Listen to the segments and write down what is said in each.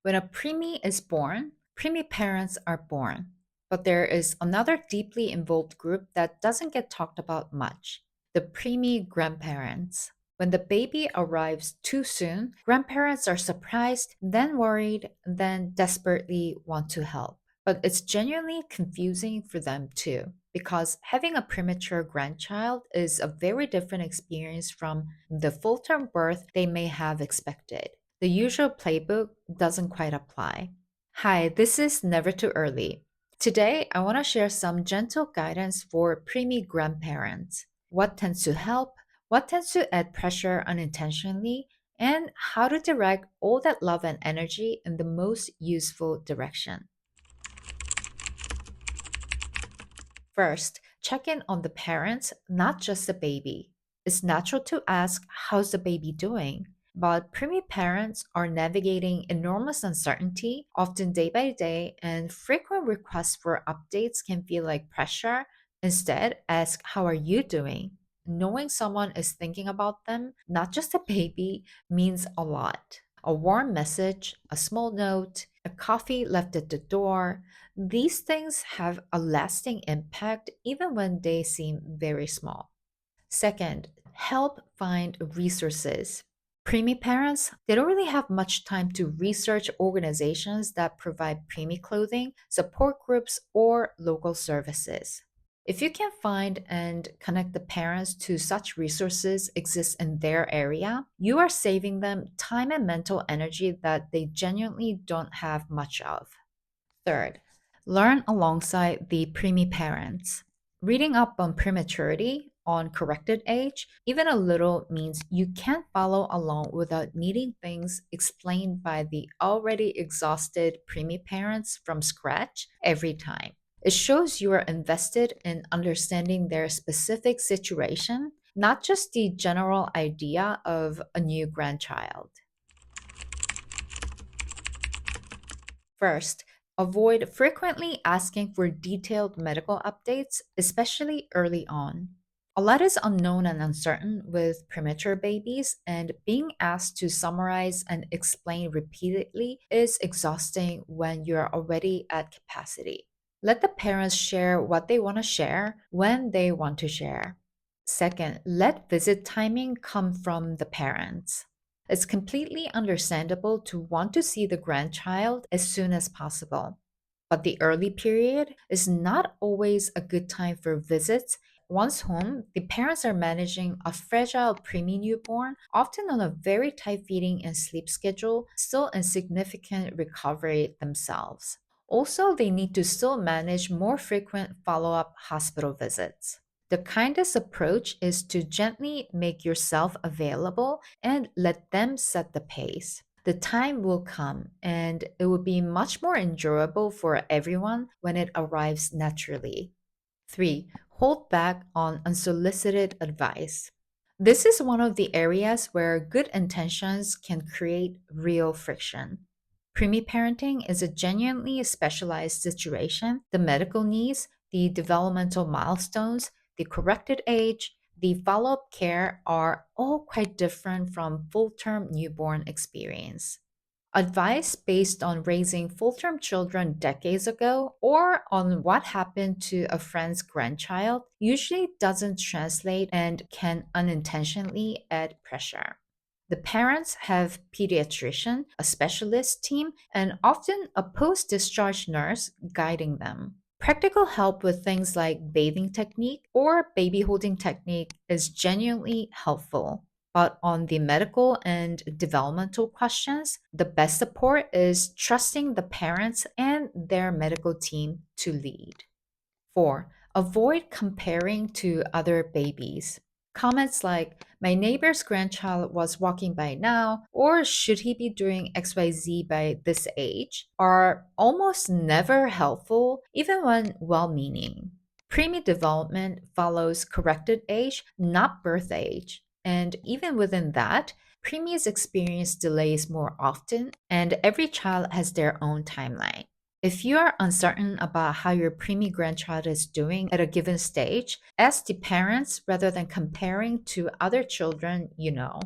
When a preemie is born, preemie parents are born. But there is another deeply involved group that doesn't get talked about much: the preemie grandparents. When the baby arrives too soon, grandparents are surprised, then worried, then desperately want to help. But it's genuinely confusing for them too, because having a premature grandchild is a very different experience from the full term birth they may have expected. The usual playbook doesn't quite apply. Hi, this is Never Too Early. Today, I want to share some gentle guidance for preemie grandparents. What tends to help, what tends to add pressure unintentionally, and how to direct all that love and energy in the most useful direction. First, check in on the parents, not just the baby. It's natural to ask, how's the baby doing? But preemie parents are navigating enormous uncertainty, often day by day, and frequent requests for updates can feel like pressure. Instead, ask, how are you doing? Knowing someone is thinking about them, not just a baby, means a lot. A warm message, a small note, a coffee left at the door, these things have a lasting impact even when they seem very small. Second, help find resources. Preemie parents, they don't really have much time to research organizations that provide preemie clothing, support groups, or local services. If you can find and connect the parents to such resources exist in their area, you are saving them time and mental energy that they genuinely don't have much of. Third, learn alongside the preemie parents. Reading up on prematurity, on corrected age, even a little means you can't follow along without needing things explained by the already exhausted preemie parents from scratch every time. It shows you are invested in understanding their specific situation, not just the general idea of a new grandchild. First, avoid frequently asking for detailed medical updates, especially early on. A lot is unknown and uncertain with premature babies, and being asked to summarize and explain repeatedly is exhausting when you're already at capacity. Let the parents share what they want to share when they want to share. Second, let visit timing come from the parents. It's completely understandable to want to see the grandchild as soon as possible. But the early period is not always a good time for visits. Once home, the parents are managing a fragile preemie newborn, often on a very tight feeding and sleep schedule, still in significant recovery themselves. Also, they need to still manage more frequent follow up hospital visits. The kindest approach is to gently make yourself available and let them set the pace. The time will come and it will be much more endurable for everyone when it arrives naturally. 3. Hold back on unsolicited advice. This is one of the areas where good intentions can create real friction. Preemie parenting is a genuinely specialized situation. The medical needs, the developmental milestones, the corrected age, the follow up care are all quite different from full term newborn experience. Advice based on raising full term children decades ago or on what happened to a friend's grandchild usually doesn't translate and can unintentionally add pressure. The parents have pediatrician, a specialist team, and often a post-discharge nurse guiding them. Practical help with things like bathing technique or baby holding technique is genuinely helpful. But on the medical and developmental questions, the best support is trusting the parents and their medical team to lead. 4. Avoid comparing to other babies. Comments like, my neighbor's grandchild was walking by now, or should he be doing XYZ by this age, are almost never helpful, even when well meaning. Preemie development follows corrected age, not birth age. And even within that, preemies experience delays more often, and every child has their own timeline. If you are uncertain about how your preemie grandchild is doing at a given stage, ask the parents rather than comparing to other children you know.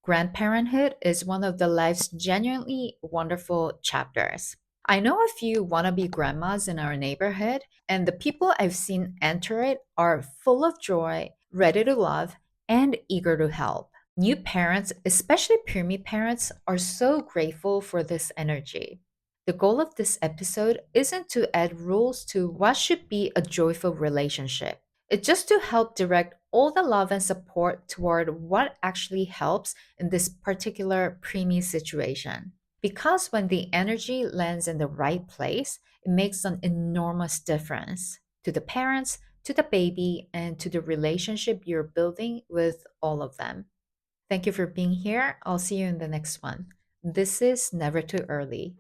Grandparenthood is one of the life's genuinely wonderful chapters. I know a few wannabe grandmas in our neighborhood, and the people I've seen enter it are full of joy, ready to love, and eager to help. New parents, especially preemie parents, are so grateful for this energy. The goal of this episode isn't to add rules to what should be a joyful relationship. It's just to help direct all the love and support toward what actually helps in this particular preemie situation. Because when the energy lands in the right place, it makes an enormous difference to the parents, to the baby, and to the relationship you're building with all of them. Thank you for being here. I'll see you in the next one. This is Never Too Early.